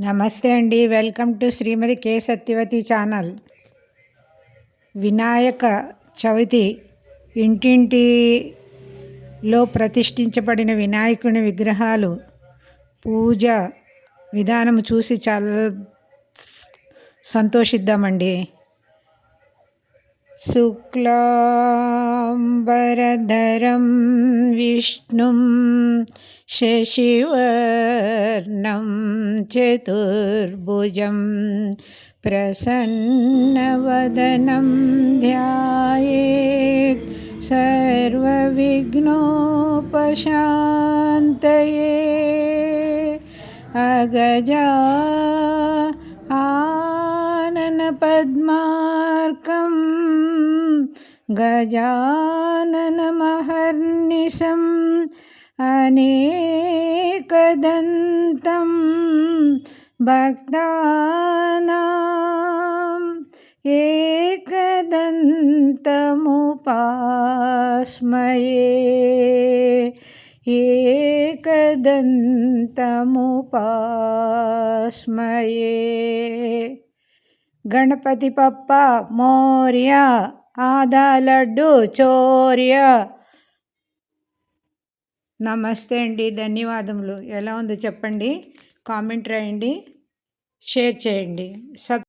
నమస్తే అండి. Welcome to Shrimati K Satyavathi channel. Vinayaka Chavithi ఇంటింటిలో ప్రతిష్ఠించబడిన వినాయకుని విగ్రహాలు పూజ విధానం చూసి చాలా సంతోషిద్దామండి. శుక్లాంబరధరం విష్ణుం శశివర్ణం చతుర్భుజం ప్రసన్నవదనం ధ్యాయేత్ సర్వవిఘ్నోపశాంతయే. అగజా ఆనన పద్మార్కం గజాననమహర్నిశం అనేకదంతం భక్తానాం ఏకదంతముపాస్మయే. ఏకదంతముపాస్మయే. గణపతి పప్ప మోర్య, ఆదా లడ్డు చోర్య. నమస్తే అండి, ధన్యవాదములు. ఎలా ఉందో చెప్పండి, కామెంట్ రాయండి, షేర్ చేయండి.